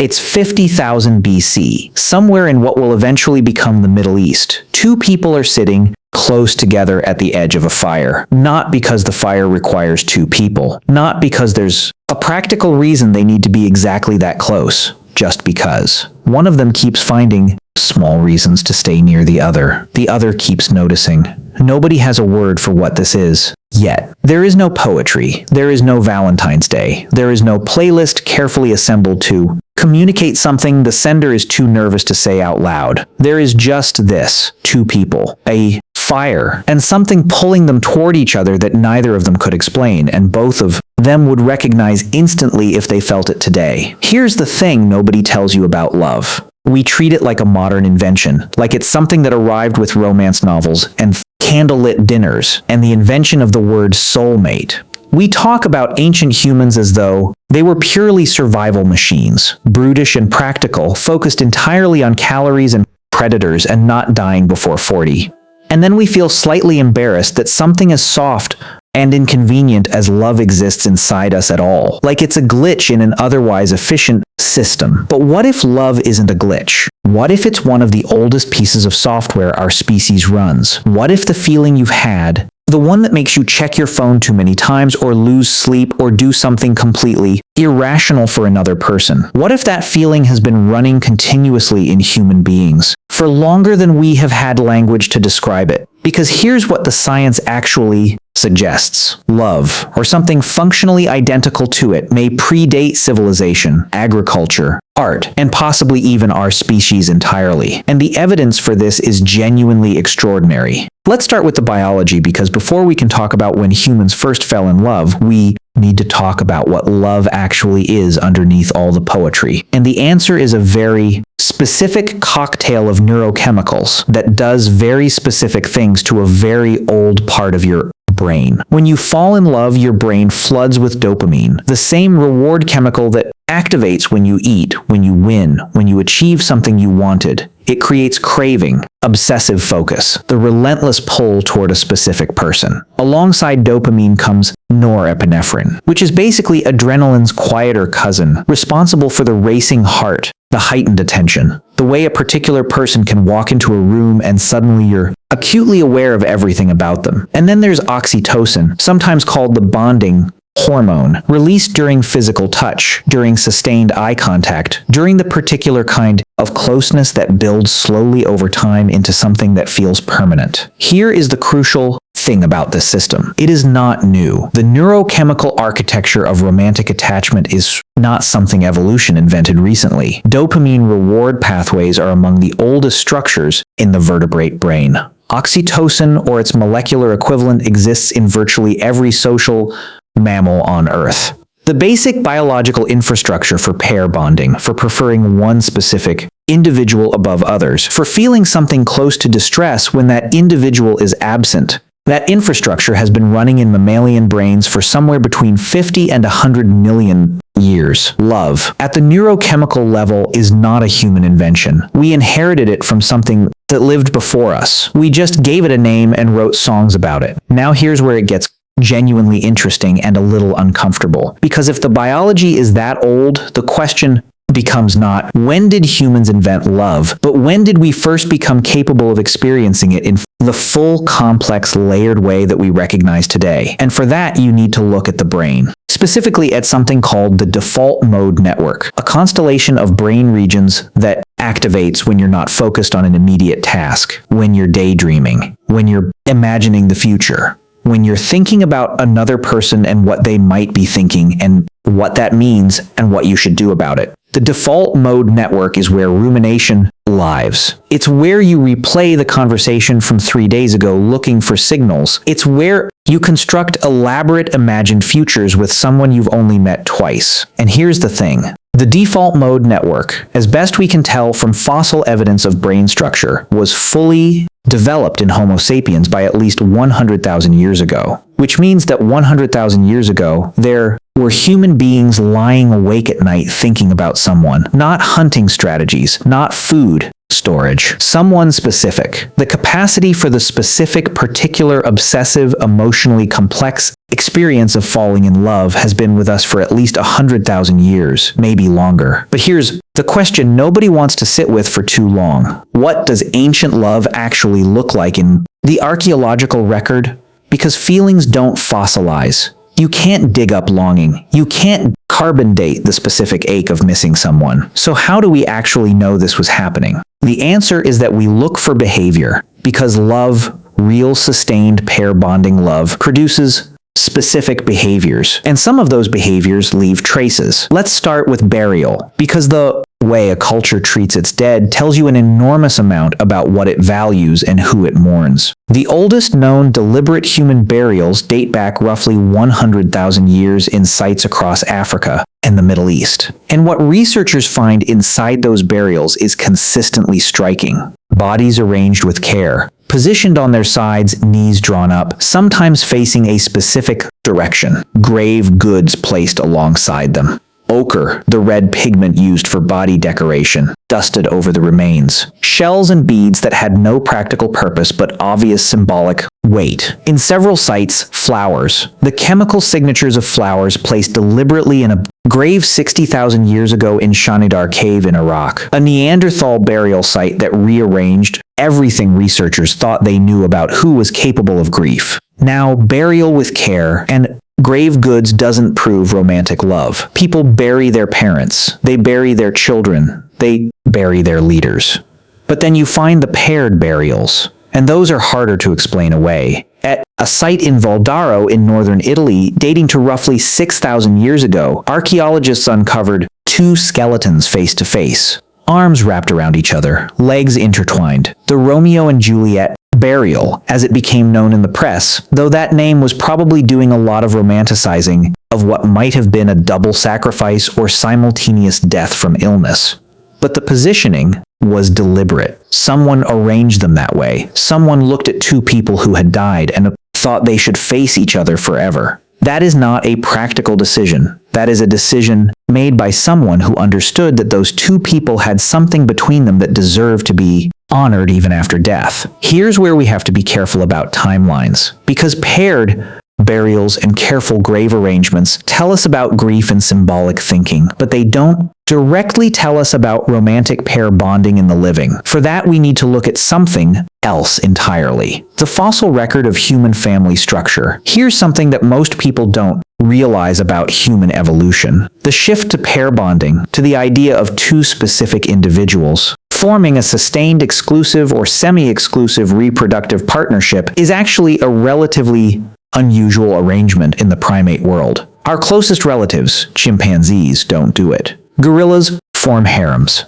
It's 50,000 BC, somewhere in what will eventually become the Middle East. Two people are sitting close together at the edge of a fire. Not because the fire requires two people. Not because there's a practical reason they need to be exactly that close. Just because. One of them keeps finding small reasons to stay near the other. The other keeps noticing. Nobody has a word for what this is. Yet. There is no poetry. There is no Valentine's Day. There is no playlist carefully assembled to communicate something the sender is too nervous to say out loud. There is just this. Two people. A fire. And something pulling them toward each other that neither of them could explain, and both of them would recognize instantly if they felt it today. Here's the thing nobody tells you about love. We treat it like a modern invention, like it's something that arrived with romance novels and candlelit dinners, and the invention of the word soulmate. We talk about ancient humans as though they were purely survival machines, brutish and practical, focused entirely on calories and predators and not dying before 40. And then we feel slightly embarrassed that something as soft and inconvenient as love exists inside us at all, like it's a glitch in an otherwise efficient system. But what if love isn't a glitch? What if it's one of the oldest pieces of software our species runs? What if the feeling you've had, the one that makes you check your phone too many times or lose sleep or do something completely irrational for another person? What if that feeling has been running continuously in human beings for longer than we have had language to describe it? Because here's what the science actually suggests. Love, or something functionally identical to it, may predate civilization, agriculture, art, and possibly even our species entirely. And the evidence for this is genuinely extraordinary. Let's start with the biology, because before we can talk about when humans first fell in love, we need to talk about what love actually is underneath all the poetry. And the answer is a very specific cocktail of neurochemicals that does very specific things to a very old part of your brain. When you fall in love, your brain floods with dopamine, the same reward chemical that activates when you eat, when you win, when you achieve something you wanted. It creates craving, obsessive focus, the relentless pull toward a specific person. Alongside dopamine comes norepinephrine, which is basically adrenaline's quieter cousin, responsible for the racing heart, the heightened attention, the way a particular person can walk into a room and suddenly you're acutely aware of everything about them. And then there's oxytocin, sometimes called the bonding hormone, released during physical touch, during sustained eye contact, during the particular kind of closeness that builds slowly over time into something that feels permanent. Here is the crucial thing about this system. It is not new. The neurochemical architecture of romantic attachment is not something evolution invented recently. Dopamine reward pathways are among the oldest structures in the vertebrate brain. Oxytocin, or its molecular equivalent, exists in virtually every social mammal on Earth. The basic biological infrastructure for pair bonding, for preferring one specific individual above others, for feeling something close to distress when that individual is absent. That infrastructure has been running in mammalian brains for somewhere between 50 and 100 million years. Love, at the neurochemical level, is not a human invention. We inherited it from something that lived before us. We just gave it a name and wrote songs about it. Now here's where it gets genuinely interesting and a little uncomfortable. Because if the biology is that old, the question becomes not when did humans invent love, but when did we first become capable of experiencing it in the full, complex, layered way that we recognize today. And for that, you need to look at the brain. Specifically at something called the default mode network, a constellation of brain regions that activates when you're not focused on an immediate task, when you're daydreaming, when you're imagining the future, when you're thinking about another person and what they might be thinking and what that means and what you should do about it. The default mode network is where rumination lives. It's where you replay the conversation from 3 days ago looking for signals. It's where you construct elaborate imagined futures with someone you've only met twice. And here's the thing. The default mode network, as best we can tell from fossil evidence of brain structure, was fully developed in Homo sapiens by at least 100,000 years ago. Which means that 100,000 years ago, there were human beings lying awake at night thinking about someone, not hunting strategies, not food storage, someone specific. The capacity for the specific, particular, obsessive, emotionally complex experience of falling in love has been with us for at least 100,000 years, maybe longer. But here's the question nobody wants to sit with for too long. What does ancient love actually look like in the archaeological record? Because feelings don't fossilize. You can't dig up longing. You can't carbon date the specific ache of missing someone. So how do we actually know this was happening? The answer is that we look for behavior, because love, real sustained pair bonding love, produces specific behaviors, and some of those behaviors leave traces. Let's start with burial, because the way a culture treats its dead tells you an enormous amount about what it values and who it mourns. The oldest known deliberate human burials date back roughly 100,000 years in sites across Africa and the Middle East. And what researchers find inside those burials is consistently striking. Bodies arranged with care, positioned on their sides, knees drawn up, sometimes facing a specific direction, grave goods placed alongside them. Ochre, the red pigment used for body decoration, dusted over the remains. Shells and beads that had no practical purpose but obvious symbolic weight. In several sites, flowers. The chemical signatures of flowers placed deliberately in a grave 60,000 years ago in Shanidar Cave in Iraq. A Neanderthal burial site that rearranged everything researchers thought they knew about who was capable of grief. Now, burial with care and grave goods doesn't prove romantic love. People bury their parents. They bury their children. They bury their leaders. But then you find the paired burials, and those are harder to explain away. At a site in Valdaro in northern Italy, dating to roughly 6,000 years ago, archaeologists uncovered two skeletons face to face, arms wrapped around each other, legs intertwined. The Romeo and Juliet burial, as it became known in the press, though that name was probably doing a lot of romanticizing of what might have been a double sacrifice or simultaneous death from illness. But the positioning was deliberate. Someone arranged them that way. Someone looked at two people who had died and thought they should face each other forever. That is not a practical decision. That is a decision made by someone who understood that those two people had something between them that deserved to be honored even after death. Here's where we have to be careful about timelines, because paired burials and careful grave arrangements tell us about grief and symbolic thinking, but they don't directly tell us about romantic pair bonding in the living. For that, we need to look at something else entirely. The fossil record of human family structure. Here's something that most people don't realize about human evolution. The shift to pair bonding, to the idea of two specific individuals forming a sustained exclusive or semi-exclusive reproductive partnership, is actually a relatively unusual arrangement in the primate world. Our closest relatives, chimpanzees, don't do it. Gorillas form harems.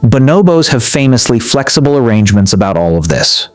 Bonobos have famously flexible arrangements about all of this.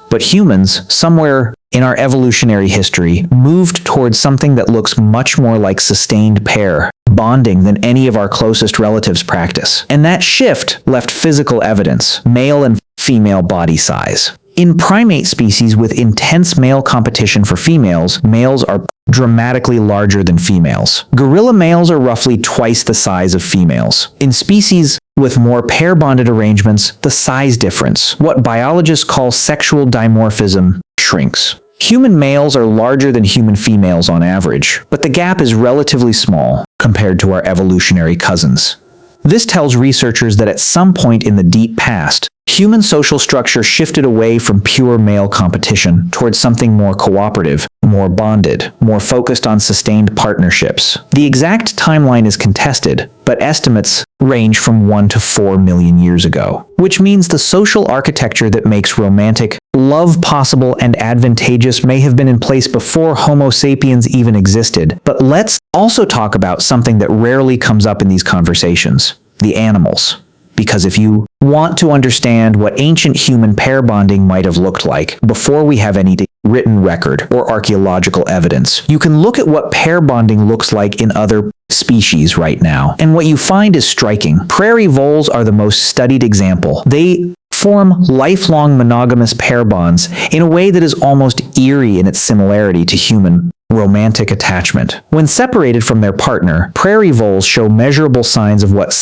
But humans, somewhere in our evolutionary history, moved towards something that looks much more like sustained pair bonding than any of our closest relatives practice. And that shift left physical evidence, male and female body size. In primate species with intense male competition for females, males are dramatically larger than females. Gorilla males are roughly twice the size of females. In species with more pair-bonded arrangements, the size difference, what biologists call sexual dimorphism, shrinks. Human males are larger than human females on average, but the gap is relatively small compared to our evolutionary cousins. This tells researchers that at some point in the deep past, human social structure shifted away from pure male competition towards something more cooperative, more bonded, more focused on sustained partnerships. The exact timeline is contested, but estimates range from 1 to 4 million years ago, which means the social architecture that makes romantic love possible and advantageous may have been in place before Homo sapiens even existed. But let's also talk about something that rarely comes up in these conversations: the animals. Because if you want to understand what ancient human pair bonding might have looked like before we have any written record or archaeological evidence, you can look at what pair bonding looks like in other species right now. And what you find is striking. Prairie voles are the most studied example. They form lifelong monogamous pair bonds in a way that is almost eerie in its similarity to human romantic attachment. When separated from their partner, prairie voles show measurable signs of what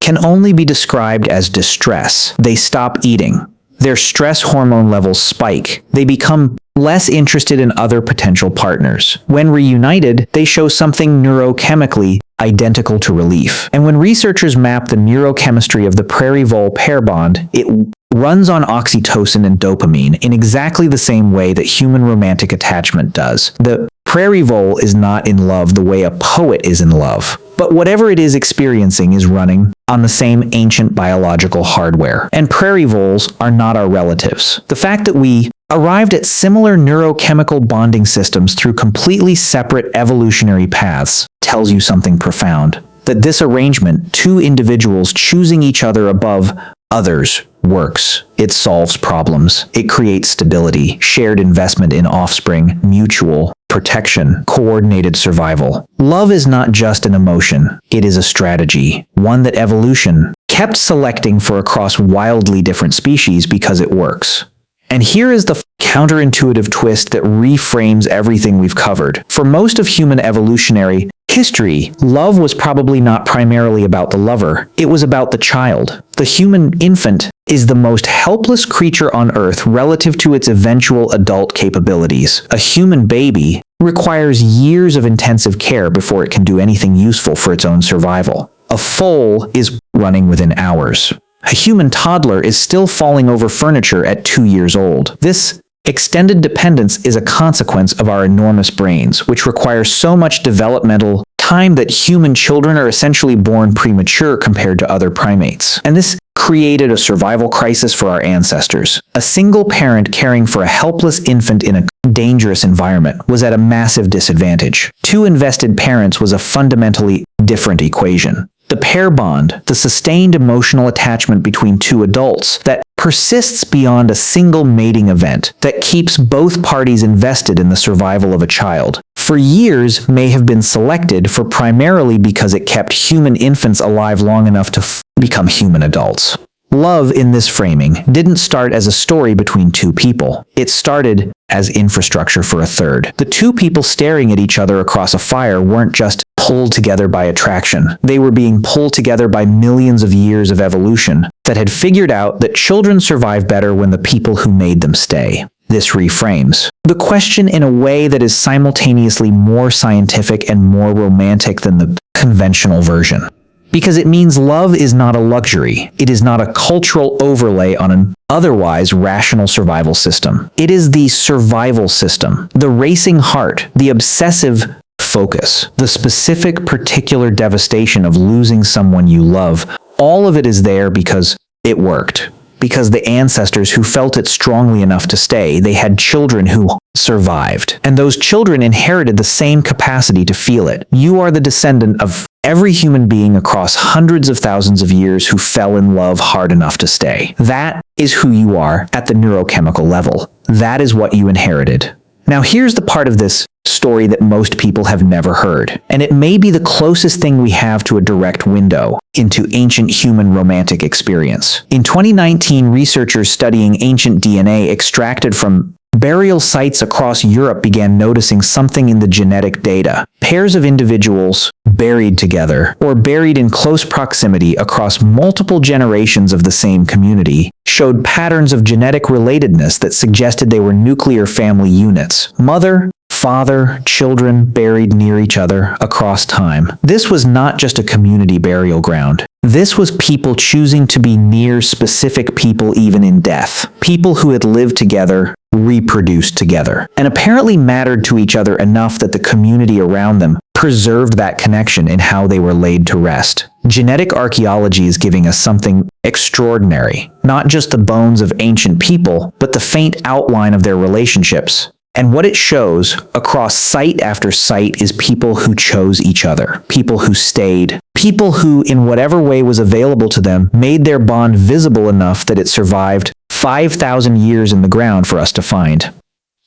can only be described as distress. They stop eating. their stress hormone levels spike. They become less interested in other potential partners. When reunited, they show something neurochemically identical to relief. And when researchers map the neurochemistry of the prairie vole pair bond, it runs on oxytocin and dopamine in exactly the same way that human romantic attachment does. The prairie vole is not in love the way a poet is in love, but whatever it is experiencing is running on the same ancient biological hardware. And prairie voles are not our relatives. The fact that we arrived at similar neurochemical bonding systems through completely separate evolutionary paths tells you something profound. That this arrangement, two individuals choosing each other above others, works. It solves problems. It creates stability, shared investment in offspring, mutual protection, coordinated survival. Love is not just an emotion. It is a strategy, one that evolution kept selecting for across wildly different species because it works. And here is the counterintuitive twist that reframes everything we've covered. For most of human evolutionary history, love was probably not primarily about the lover. It was about the child. The human infant is the most helpless creature on Earth relative to its eventual adult capabilities. A human baby requires years of intensive care before it can do anything useful for its own survival. A foal is running within hours. A human toddler is still falling over furniture at 2 years old. This extended dependence is a consequence of our enormous brains, which require so much developmental time that human children are essentially born premature compared to other primates. And this created a survival crisis for our ancestors. A single parent caring for a helpless infant in a dangerous environment was at a massive disadvantage. Two invested parents was a fundamentally different equation. The pair bond, the sustained emotional attachment between two adults that persists beyond a single mating event, that keeps both parties invested in the survival of a child, for years may have been selected for primarily because it kept human infants alive long enough to become human adults. Love in this framing didn't start as a story between two people. It started as infrastructure for a third. The two people staring at each other across a fire weren't just pulled together by attraction. They were being pulled together by millions of years of evolution that had figured out that children survive better when the people who made them stay. This reframes the question in a way that is simultaneously more scientific and more romantic than the conventional version. Because it means love is not a luxury. It is not a cultural overlay on an otherwise rational survival system. It is the survival system, the racing heart, the obsessive focus, the specific particular devastation of losing someone you love. All of it is there because it worked. Because the ancestors who felt it strongly enough to stay, they had children who survived. And those children inherited the same capacity to feel it. You are the descendant of every human being across hundreds of thousands of years who fell in love hard enough to stay. That is who you are at the neurochemical level. That is what you inherited. Now here's the part of this story that most people have never heard, and it may be the closest thing we have to a direct window into ancient human romantic experience. In 2019, researchers studying ancient DNA extracted from burial sites across Europe began noticing something in the genetic data. Pairs of individuals buried together, or buried in close proximity across multiple generations of the same community, showed patterns of genetic relatedness that suggested they were nuclear family units. Mother, father, children buried near each other across time. This was not just a community burial ground. This was people choosing to be near specific people even in death. People who had lived together, reproduced together, and apparently mattered to each other enough that the community around them preserved that connection in how they were laid to rest. Genetic archaeology is giving us something extraordinary. Not just the bones of ancient people, but the faint outline of their relationships. And what it shows across site after site is people who chose each other, people who stayed, people who, in whatever way was available to them, made their bond visible enough that it survived 5,000 years in the ground for us to find.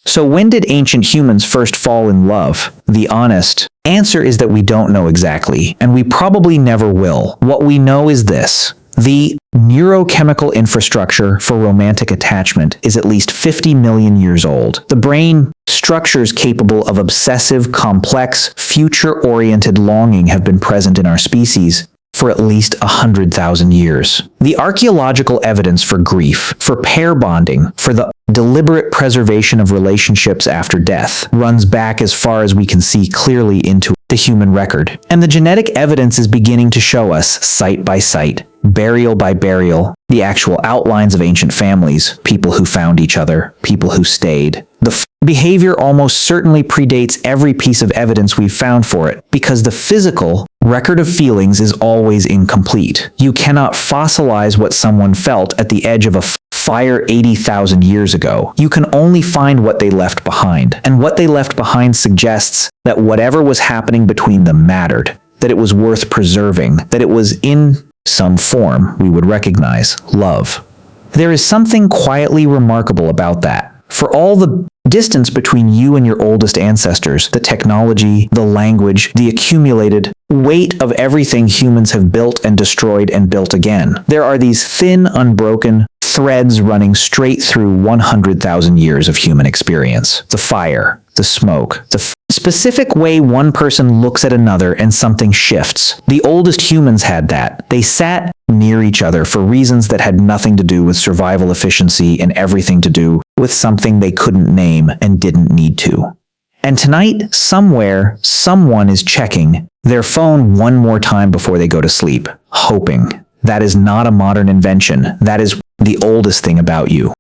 So when did ancient humans first fall in love? The honest answer is that we don't know exactly, and we probably never will. What we know is this. The neurochemical infrastructure for romantic attachment is at least 50 million years old. The brain structures capable of obsessive, complex, future-oriented longing have been present in our species for at least 100,000 years. The archaeological evidence for grief, for pair bonding, for the deliberate preservation of relationships after death runs back as far as we can see clearly into the human record. And the genetic evidence is beginning to show us, site by site, burial by burial, the actual outlines of ancient families, people who found each other, people who stayed. The behavior almost certainly predates every piece of evidence we've found for it, because the physical record of feelings is always incomplete. You cannot fossilize what someone felt at the edge of a fire 80,000 years ago. You can only find what they left behind. And what they left behind suggests that whatever was happening between them mattered, that it was worth preserving, that it was in some form we would recognize love. There is something quietly remarkable about that. For all the distance between you and your oldest ancestors, the technology, the language, the accumulated weight of everything humans have built and destroyed and built again, there are these thin, unbroken threads running straight through 100,000 years of human experience. The fire, the smoke, the specific way one person looks at another and something shifts. The oldest humans had that. They sat near each other for reasons that had nothing to do with survival efficiency and everything to do with something they couldn't name and didn't need to. And tonight, somewhere, someone is checking their phone one more time before they go to sleep, hoping. That is not a modern invention. That is the oldest thing about you.